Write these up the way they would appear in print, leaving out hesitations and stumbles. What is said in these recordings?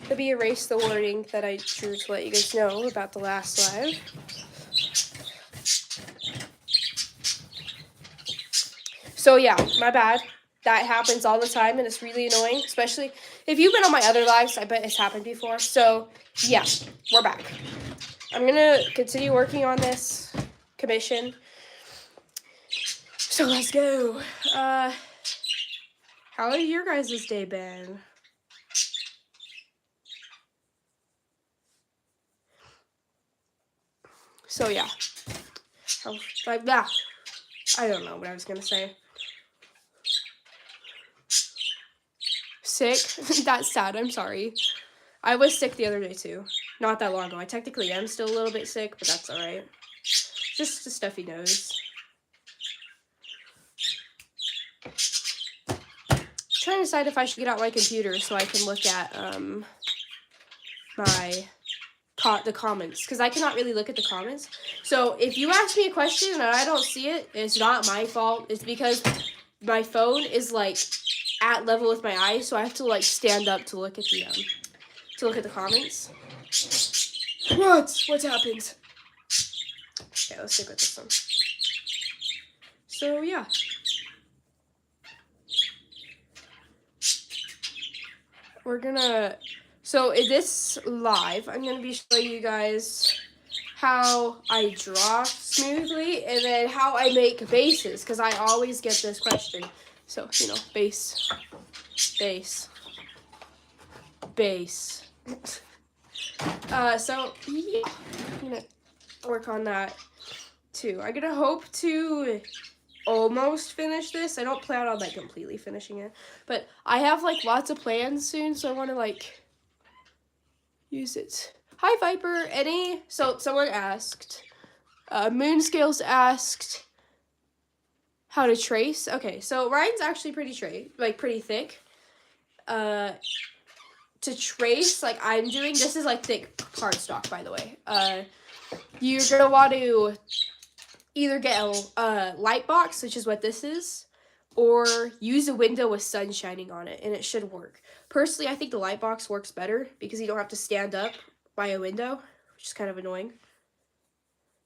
Let me erase the warning that I drew to let you guys know about the last live. So yeah, my bad. That happens all the time, and it's really annoying, especially if you've been on my other lives. I bet it's happened before. So yeah, we're back. I'm gonna continue working on this commission. So let's go. How has your guys' day been? So yeah. I don't know what I was gonna say. Sick? That's sad, I'm sorry. I was sick the other day too. Not that long ago. I technically am still a little bit sick, but that's alright. Just a stuffy nose. Trying to decide if I should get out my computer so I can look at the comments, because I cannot really look at the comments. So if you ask me a question and I don't see it, it's not my fault. It's because my phone is like at level with my eyes, so I have to like stand up to look at the comments. What happened? Okay, let's stick with this one. So yeah. So in this live, I'm gonna be showing you guys how I draw smoothly and then how I make bases, because I always get this question. So, base. So yeah, I'm gonna work on that too. I'm gonna hope to almost finish this. I don't plan on like completely finishing it, but I have like lots of plans soon, so I want to like use it. Hi Viper. So someone asked, Moonscales asked how to trace. Okay, so Ryan's actually pretty thick. To trace, like I'm doing, this is like thick cardstock, by the way. You're gonna want to either get a light box, which is what this is, or use a window with sun shining on it, and it should work. Personally, I think the light box works better because you don't have to stand up by a window, which is kind of annoying.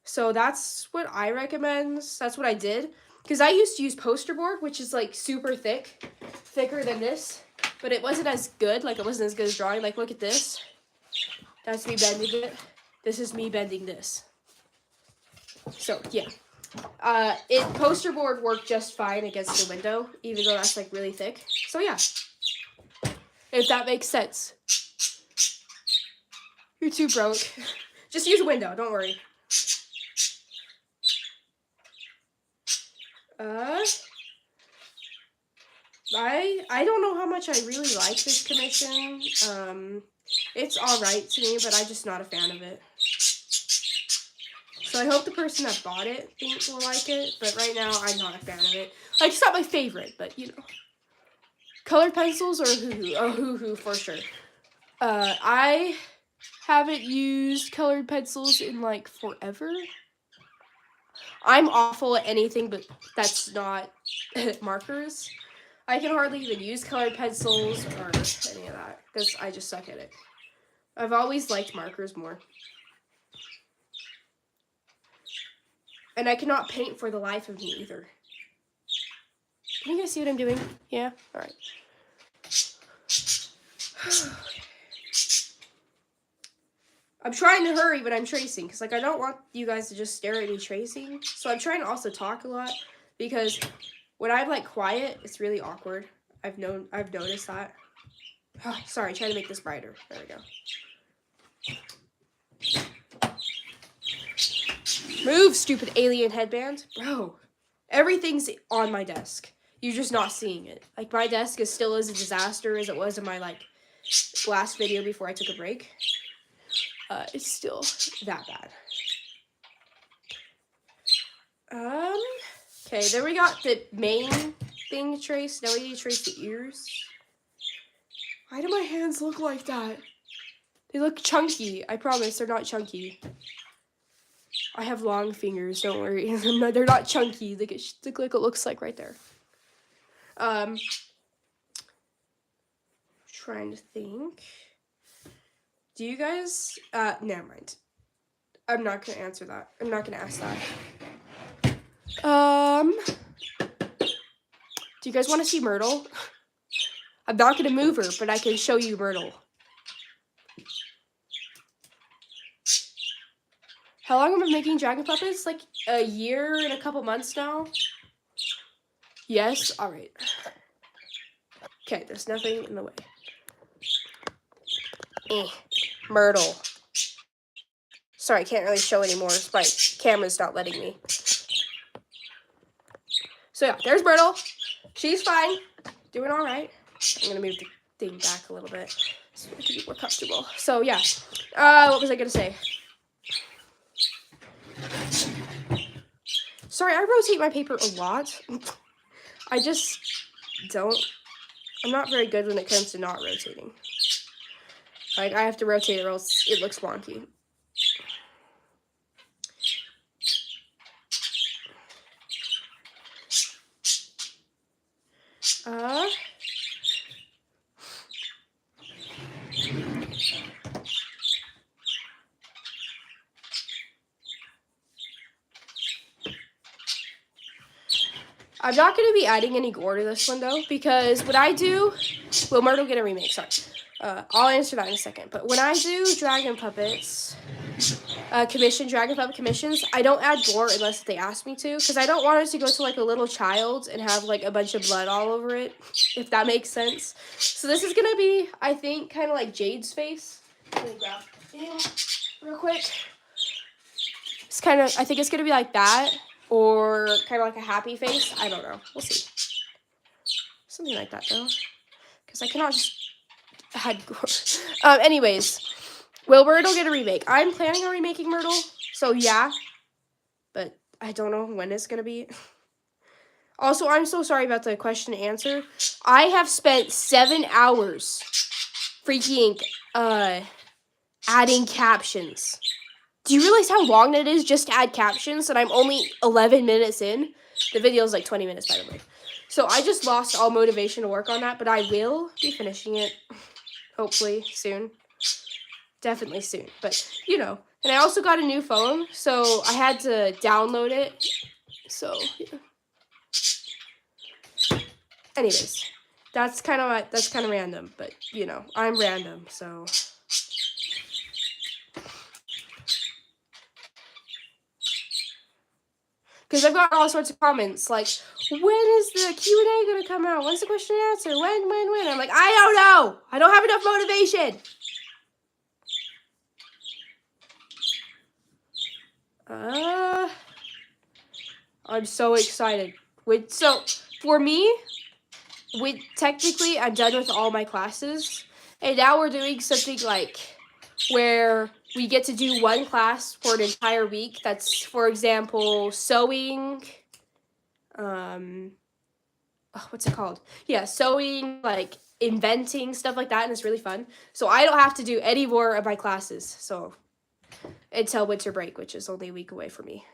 So that's what I recommend. That's what I did, because I used to use poster board, which is like super thicker than this, but it wasn't as good. Like, it wasn't as good as drawing. Like, look at this. That's me bending it. This is me bending this. So yeah, poster board worked just fine against the window, even though that's like really thick. So yeah, if that makes sense. You're too broke. Just use a window. Don't worry. I don't know how much I really like this commission. It's all right to me, but I'm just not a fan of it. So I hope the person that bought it will like it, but right now I'm not a fan of it. Like, it's not my favorite, but Colored pencils or hoo-hoo? Oh, hoo-hoo for sure. I haven't used colored pencils in like forever. I'm awful at anything but that's not markers. I can hardly even use colored pencils or any of that because I just suck at it. I've always liked markers more. And I cannot paint for the life of me either. Can you guys see what I'm doing? Yeah? Alright. I'm trying to hurry, but I'm tracing, because like I don't want you guys to just stare at me tracing. So I'm trying to also talk a lot, because when I'm like quiet, it's really awkward. I've noticed that. Oh, sorry, trying to make this brighter. There we go. Move, stupid alien headband. Bro, everything's on my desk. You're just not seeing it. Like, my desk is still as a disaster as it was in my like last video before I took a break. It's still that bad. Okay, then we got the main thing to trace. Now we need to trace the ears. Why do my hands look like that? They look chunky. I promise they're not chunky. I have long fingers, don't worry. They're not chunky. Look like it looks like right there. Trying to think. Do you guys, never mind. I'm not gonna answer that. I'm not gonna ask that. Do you guys want to see Myrtle? I'm not gonna move her, but I can show you Myrtle. How long have I been making dragon puppets? Like a year and a couple months now. Yes? Alright. Okay, there's nothing in the way. Myrtle. Sorry, I can't really show anymore. My camera's not letting me. So yeah, there's Myrtle. She's fine. Doing alright. I'm gonna move the thing back a little bit so I can be more comfortable. So yeah. What was I gonna say? Sorry, I rotate my paper a lot. I just don't. I'm not very good when it comes to not rotating. Like, I have to rotate it or else it looks wonky. I'm not going to be adding any gore to this one, though, because what I do... Will Myrtle get a remake? Sorry. I'll answer that in a second. But when I do dragon puppets, dragon puppet commissions, I don't add gore unless they ask me to, because I don't want it to go to, like, a little child and have, like, a bunch of blood all over it, if that makes sense. So this is going to be, I think, kind of like Jade's face. Let me grab it real quick. It's kind of, I think it's going to be like that. Or kind of like a happy face. I don't know. We'll see. Something like that, though. Because I cannot just add gore. Anyways. Will Myrtle get a remake? I'm planning on remaking Myrtle. So, yeah. But I don't know when it's going to be. Also, I'm so sorry about the question and answer. I have spent 7 hours freaking adding captions. Do you realize how long that is just to add captions? And I'm only 11 minutes in. The video is like 20 minutes, by the way. So I just lost all motivation to work on that. But I will be finishing it. Hopefully soon. Definitely soon. But, you know. And I also got a new phone. So I had to download it. So, yeah. Anyways. That's kind of random. But, you know. I'm random. So... Because I've got all sorts of comments, like, when is the Q&A going to come out? When's the question and answer? When? I'm like, I don't know. I don't have enough motivation. I'm so excited. So, for me, technically, I'm done with all my classes. And now we're doing something like where we get to do one class for an entire week. That's, for example, sewing. What's it called? Yeah, sewing, like inventing, stuff like that, and it's really fun. So I don't have to do any more of my classes. So until winter break, which is only a week away for me.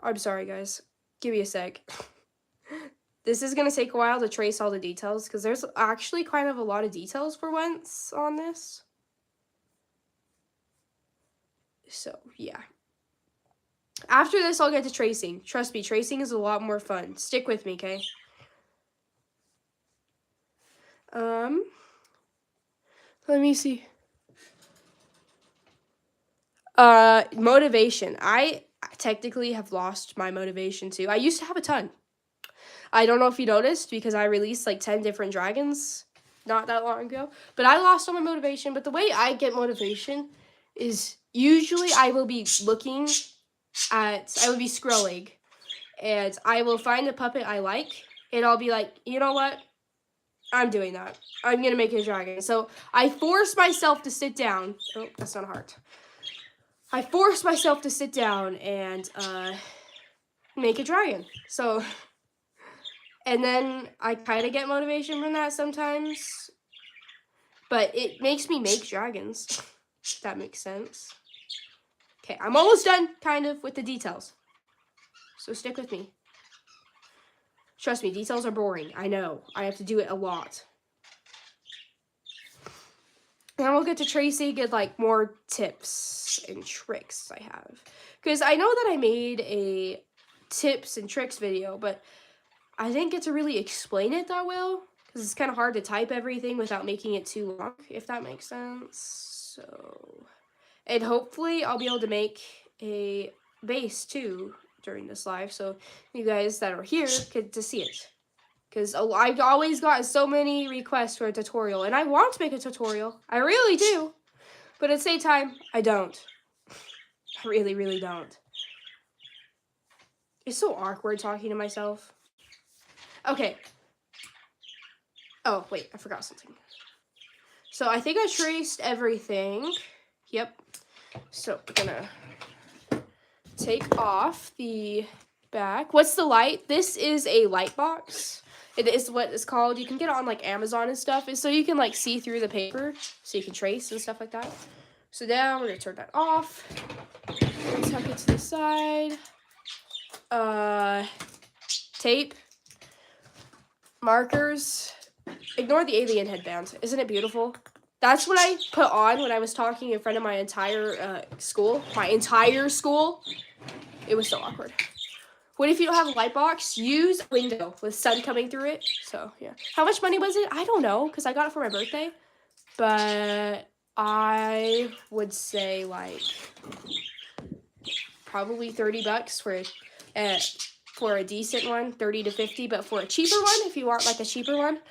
I'm sorry, guys. Give me a sec. This is going to take a while to trace all the details, because there's actually kind of a lot of details for once on this. So, yeah. After this, I'll get to tracing. Trust me, tracing is a lot more fun. Stick with me, okay? Let me see. Motivation. I technically have lost my motivation, too. I used to have a ton. I don't know if you noticed, because I released like 10 different dragons not that long ago. But I lost all my motivation. But the way I get motivation is usually I will be scrolling. And I will find a puppet I like. And I'll be like, you know what? I'm doing that. I'm going to make a dragon. So I force myself to sit down. Oh, that's not a heart. I force myself to sit down and make a dragon. So... And then I kind of get motivation from that sometimes. But it makes me make dragons. If that makes sense. Okay, I'm almost done, kind of, with the details. So stick with me. Trust me, details are boring. I know. I have to do it a lot. And we'll get to tracing and like more tips and tricks I have. Because I know that I made a tips and tricks video, but I didn't get to really explain it that well. Because it's kind of hard to type everything without making it too long, if that makes sense. So, and hopefully I'll be able to make a base too during this live. So you guys that are here get to see it. Because I've always gotten so many requests for a tutorial. And I want to make a tutorial. I really do. But at the same time, I don't. I really, really don't. It's so awkward talking to myself. Okay. Oh, wait. I forgot something. So I think I traced everything. Yep. So I'm going to take off the back. What's the light? This is a light box. It is what it's called. You can get it on like Amazon and stuff. It's so you can like see through the paper, so you can trace and stuff like that. So now we're gonna turn that off. Tuck it to the side. Tape. Markers. Ignore the alien headband. Isn't it beautiful? That's what I put on when I was talking in front of my entire school. My entire school. It was so awkward. What if you don't have a light box? Use a window with sun coming through it. So, yeah. How much money was it? I don't know, because I got it for my birthday. But I would say, like, probably $30 for a decent one. 30 to 50. But for a cheaper one, if you want, like, a cheaper one,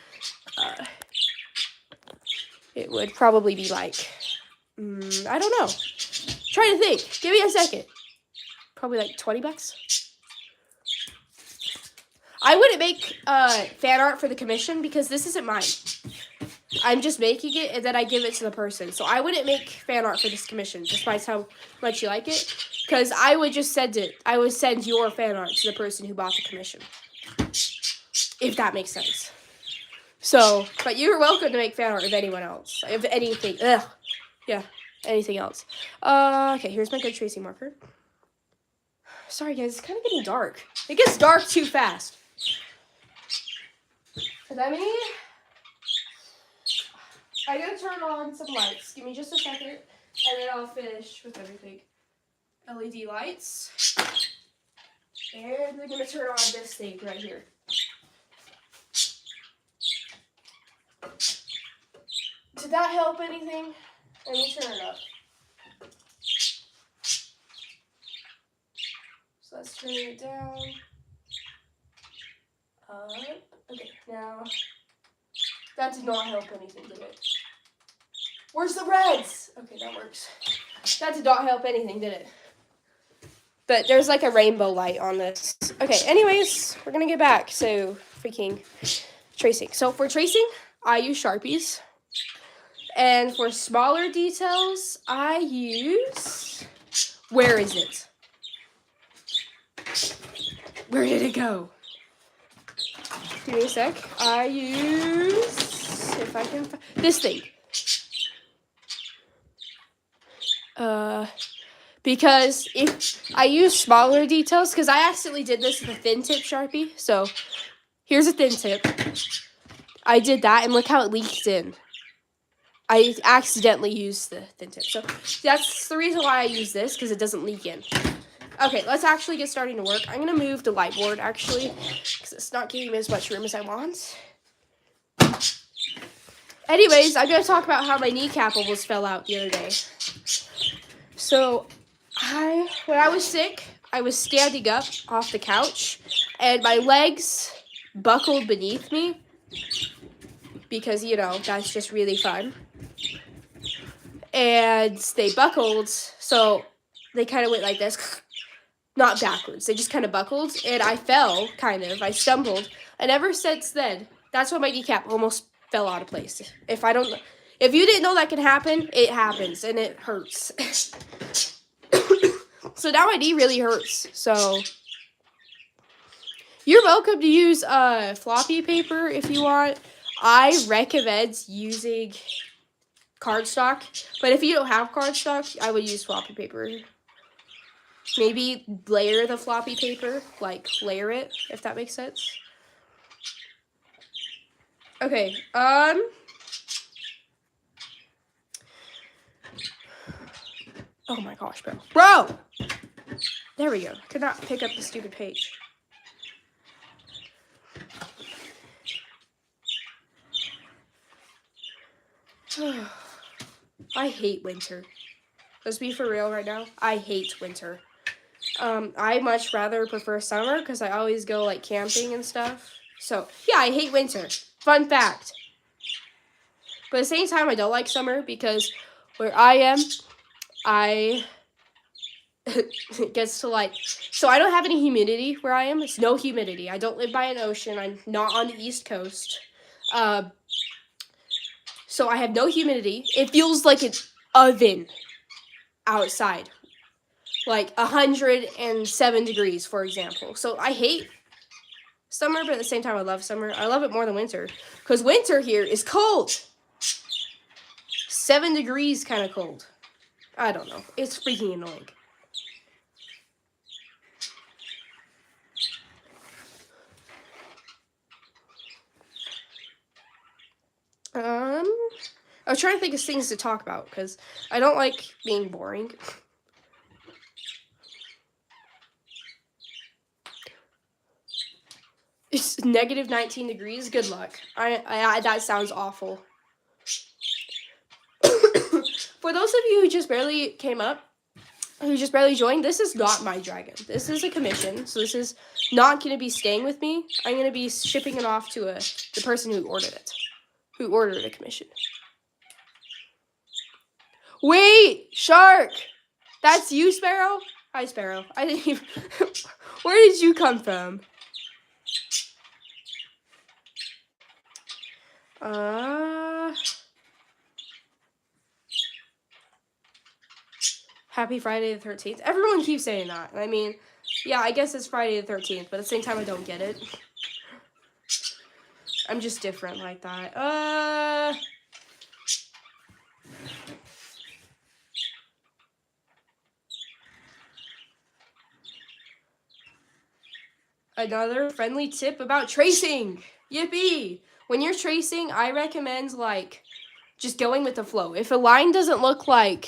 it would probably be, like, I don't know. Try to think. Give me a second. Probably, like, $20. I wouldn't make fan art for the commission because this isn't mine. I'm just making it and then I give it to the person. So I wouldn't make fan art for this commission, despite how much you like it. Because I would just send it. I would send your fan art to the person who bought the commission. If that makes sense. So, but you're welcome to make fan art of anyone else. Of anything. Ugh. Yeah, anything else. Okay, here's my good tracing marker. Sorry guys, it's kind of getting dark. It gets dark too fast. Let me, I gotta turn on some lights. Give me just a second, and then I'll finish with everything. LED lights. And we're gonna turn on this thing right here. Did that help anything? Let me turn it up. So let's turn it down. Up. Okay, now that did not help anything, did it? Where's the reds? Okay, that works. That did not help anything, did it? But there's like a rainbow light on this. Okay, anyways, we're gonna get back to freaking tracing. So for tracing, I use Sharpies. And for smaller details, I use... Where is it? Where did it go? Give me a sec. I use... If I can... This thing. Because if I use smaller details, because I accidentally did this with a thin tip Sharpie. So, here's a thin tip. I did that, and look how it leaked in. I accidentally used the thin tip. So, that's the reason why I use this, because it doesn't leak in. Okay, let's actually get starting to work. I'm going to move the light board, actually, because it's not giving me as much room as I want. Anyways, I'm going to talk about how my kneecap almost fell out the other day. So, when I was sick, I was standing up off the couch, and my legs buckled beneath me, because, you know, that's just really fun. And they buckled, so they kind of went like this, not backwards, they just kind of buckled, and I fell, kind of, I stumbled, and ever since then, that's when my kneecap almost fell out of place. If you didn't know that can happen, it happens, and it hurts. So now my knee really hurts, so you're welcome to use floppy paper if you want. I recommend using cardstock, but if you don't have cardstock, I would use floppy paper. Maybe layer the floppy paper, like layer it, if that makes sense. Okay, Oh my gosh, bro. Bro! There we go. Could not pick up the stupid page. I hate winter. Let's be for real right now. I hate winter. I much rather prefer summer because I always go like camping and stuff. So yeah, I hate winter. Fun fact. But at the same time, I don't like summer because where I am, it gets to like, so I don't have any humidity where I am. It's no humidity. I don't live by an ocean. I'm not on the East Coast. So I have no humidity. It feels like an oven outside. Like 107 degrees, for example. So I hate summer, but at the same time, I love summer. I love it more than winter. Because winter here is cold. 7 degrees kind of cold. I don't know. It's freaking annoying. I was trying to think of things to talk about because I don't like being boring. It's negative 19 degrees. Good luck. I that sounds awful. For those of you who just barely came up, who just barely joined, this is not my dragon. This is a commission, so this is not going to be staying with me. I'm going to be shipping it off to the person who ordered it, who ordered a commission. Wait, shark! That's you, Sparrow? Hi, Sparrow. I didn't even... Where did you come from? Happy Friday the 13th. Everyone keeps saying that. I mean, yeah, I guess it's Friday the 13th, but at the same time, I don't get it. I'm just different like that. Another friendly tip about tracing. Yippee! When you're tracing, I recommend, like, just going with the flow. If a line doesn't look right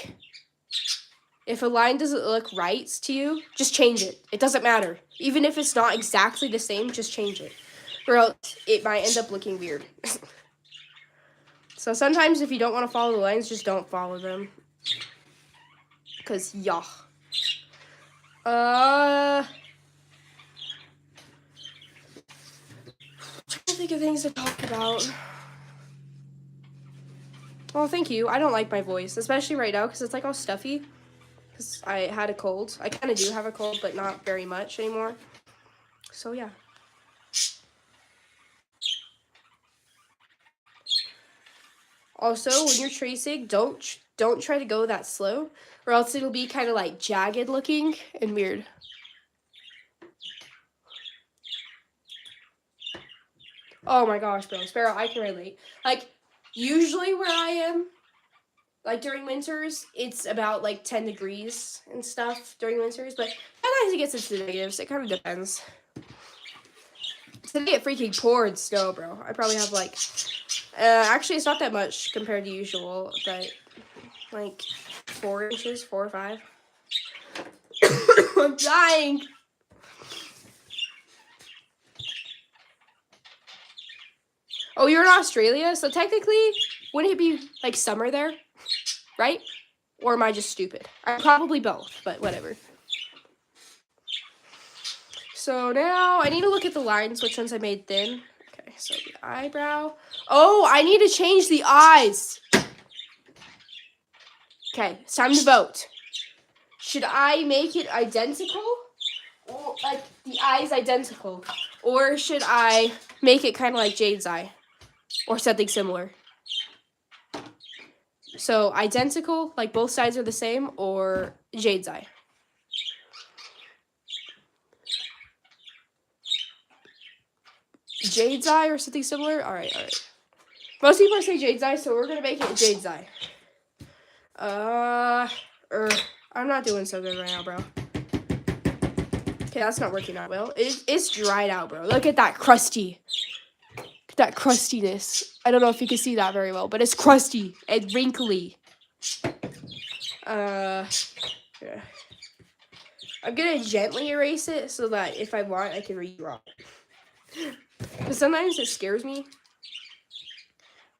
to you, just change it. It doesn't matter. Even if it's not exactly the same, just change it. Or else it might end up looking weird. So sometimes if you don't want to follow the lines, just don't follow them. Because, yeah. Trying to think of things to talk about. Well, thank you. I don't like my voice, especially right now because it's like all stuffy. Because I had a cold. I kind of do have a cold, but not very much anymore. So yeah. Also, when you're tracing, don't try to go that slow, or else it'll be kind of like jagged looking and weird. Oh my gosh, bro. Sparrow, I can relate. Like, usually where I am, like during winters, it's about like 10 degrees and stuff during winters, but sometimes it gets into the negatives. It kind of depends. Today it freaking poured snow, bro. I probably have like, actually it's not that much compared to usual, but like 4 inches, 4 or 5. I'm dying. Oh, you're in Australia? So technically, wouldn't it be like summer there? Right? Or am I just stupid? Probably both, but whatever. So now I need to look at the lines, which ones I made thin. Okay, so the eyebrow. Oh, I need to change the eyes. Okay, it's time to vote. Should I make it identical? Or like the eyes identical? Or should I make it kind of like Jade's eye? Or something similar? So identical, like both sides are the same, or Jade's eye? Jade's eye or something similar? Alright. Most people say Jade's eye, so we're gonna make it Jade's eye. I'm not doing so good right now, bro. Okay, that's not working out well. It's dried out, bro. Look at that crusty. That crustiness. I don't know if you can see that very well, but it's crusty and wrinkly. Yeah. I'm gonna gently erase it so that if I want, I can redraw it. Because sometimes it scares me.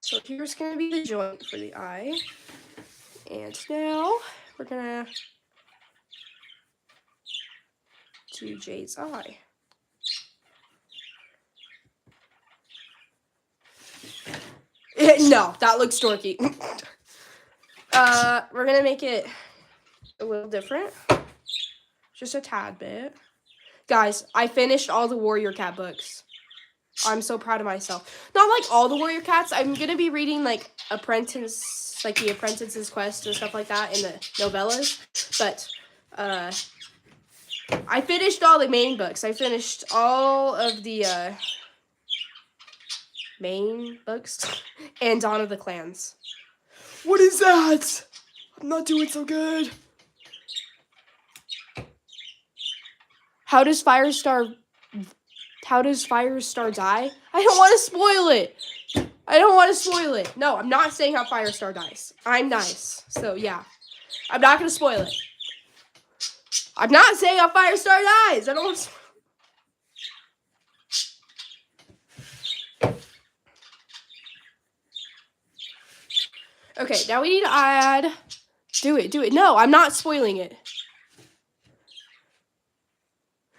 So here's gonna be the joint for the eye. And now we're gonna do Jade's eye. No, that looks dorky. We're gonna make it a little different. Just a tad bit. Guys, I finished all the Warrior Cat books. I'm so proud of myself. Not like all the Warrior Cats. I'm gonna be reading like Apprentice, like the Apprentice's Quest and stuff like that in the novellas. But I finished all the main books. I finished all of the main books and Dawn of the Clans. What is that? I'm not doing so good. How does Firestar die? I don't want to spoil it. I don't want to spoil it. No, I'm not saying how Firestar dies. I'm nice. So, yeah. I'm not going to spoil it. I'm not saying how Firestar dies. I don't want to spoil it. Okay, now we need to add... Do it. No, I'm not spoiling it.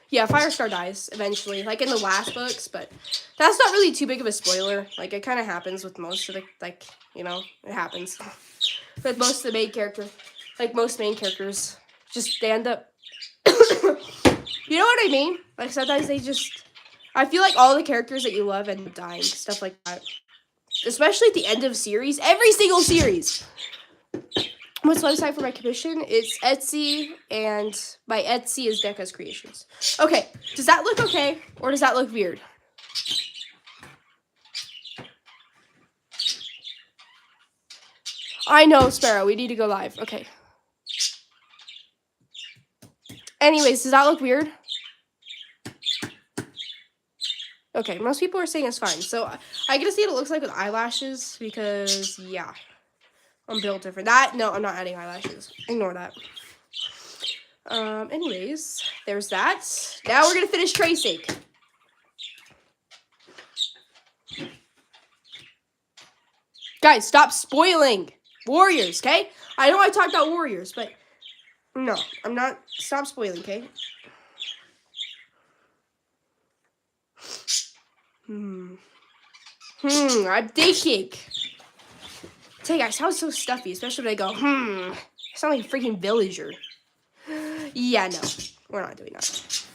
Yeah, Firestar dies eventually, like in the last books, but that's not really too big of a spoiler. Like, it kind of happens with most of the, like, you know, it happens. With most of the main characters, like, most main characters, just they end up, you know what I mean? Like, sometimes they just, I feel like all the characters that you love end up dying, stuff like that. Especially at the end of series, every single series. What's the website for my commission? It's Etsy, and my Etsy is DECA's Creations. Okay, does that look okay, or does that look weird? I know, Sparrow, we need to go live. Okay. Anyways, does that look weird? Okay, most people are saying it's fine. So, I get to see what it looks like with eyelashes, because, yeah. I'm built different. No, I'm not adding eyelashes. Ignore that. Anyways, there's that. Now we're gonna finish tracing. Guys, stop spoiling Warriors, okay? I know I talked about Warriors, but no, I'm not. Stop spoiling, okay? I'm thinking. Hey guys, sounds so stuffy, especially when I go, I sound like a freaking villager. Yeah, no, we're not doing that.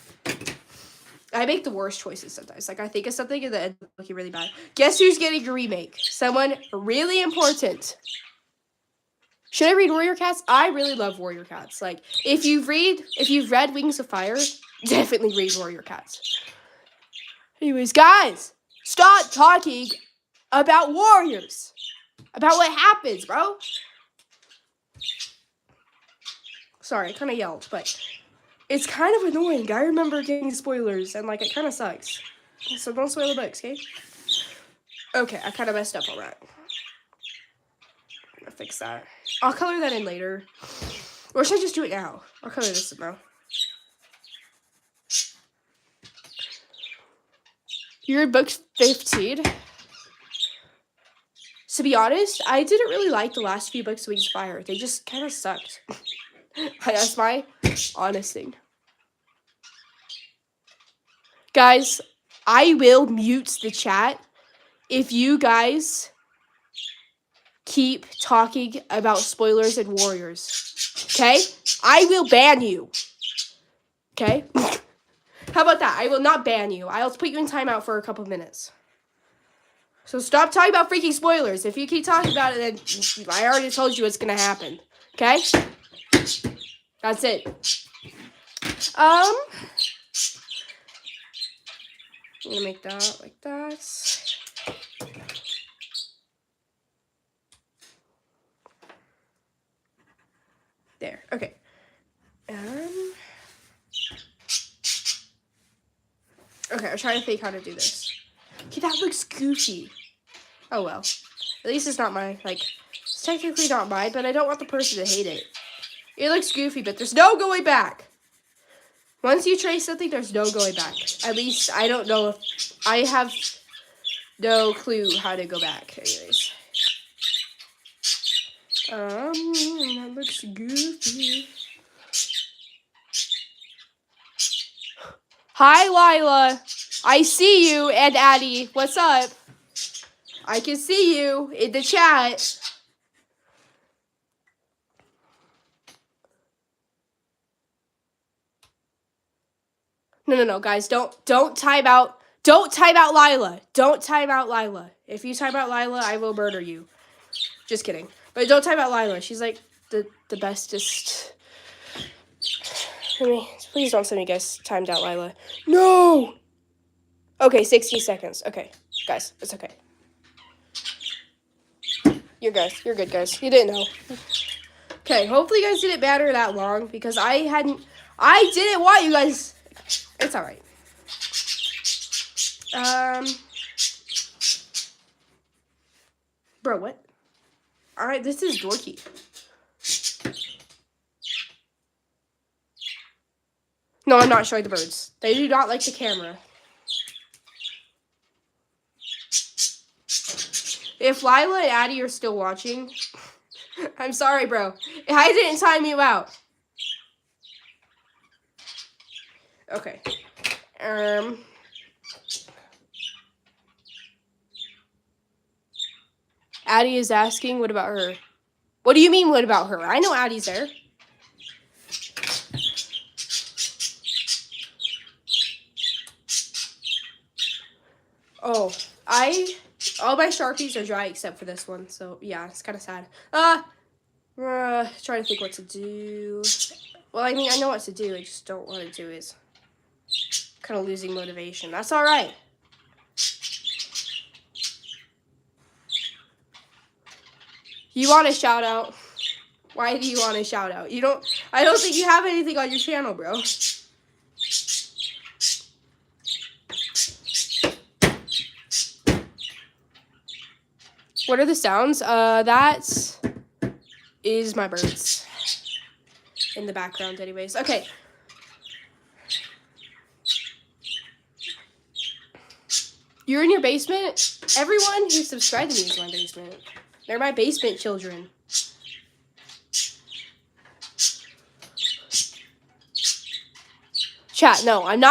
I make the worst choices sometimes. Like, I think of something and then it's looking really bad. Guess who's getting a remake? Someone really important. Should I read Warrior Cats? I really love Warrior Cats. Like, if you've read Wings of Fire, definitely read Warrior Cats. Anyways, guys, stop talking about Warriors. About what happens, bro. Sorry, I kind of yelled, but it's kind of annoying. I remember getting spoilers, and, like, it kind of sucks. So don't spoil the books, okay? Okay, I kind of messed up on that. I'm gonna fix that. I'll color that in later. Or should I just do it now? I'll color this in now. You're in book 15. To be honest, I didn't really like the last few books of Wings of Fire. They just kind of sucked. That's my honest thing. Guys, I will mute the chat if you guys keep talking about spoilers and Warriors. Okay? I will ban you. Okay? How about that? I will not ban you. I'll put you in timeout for a couple minutes. So stop talking about freaking spoilers. If you keep talking about it, then I already told you what's going to happen. Okay? That's it. I'm going to make that like that. There. Okay. Okay, I'm trying to think how to do this. Okay, that looks goofy. Oh, well. At least it's not mine. Like, it's technically not mine, but I don't want the person to hate it. It looks goofy, but there's no going back. Once you trace something, there's no going back. At least, I don't know if... I have no clue how to go back. Anyways. That looks goofy. Hi, Lila. I see you, and Addie. What's up? I can see you in the chat. No, guys, don't time out. Don't time out Lila. Don't time out Lila. If you time out Lila, I will murder you. Just kidding. But don't time out Lila. She's like the bestest. I mean, please don't send me guys timed out Lila. No. Okay, 60 seconds. Okay, guys, it's okay. You're good, guys. You didn't know. Okay, hopefully you guys didn't matter that long because I didn't want you guys. It's all right. Bro, what? All right, this is dorky. No, I'm not showing the birds. They do not like the camera. If Lila and Addie are still watching, I'm sorry, bro. I didn't time you out. Okay. Addie is asking, what about her? What do you mean, what about her? I know Addie's there. Oh, all my Sharpies are dry except for this one, so yeah, it's kind of sad. Trying to think what to do. Well, I mean, I know what to do, I just don't want to do it. Kind of losing motivation. That's all right. You want a shout out? Why do you want a shout out? I don't think you have anything on your channel, bro. What are the sounds? That is my birds in the background anyways. Okay. You're in your basement? Everyone who subscribed to me is in my basement. They're my basement children. Chat, no, I'm not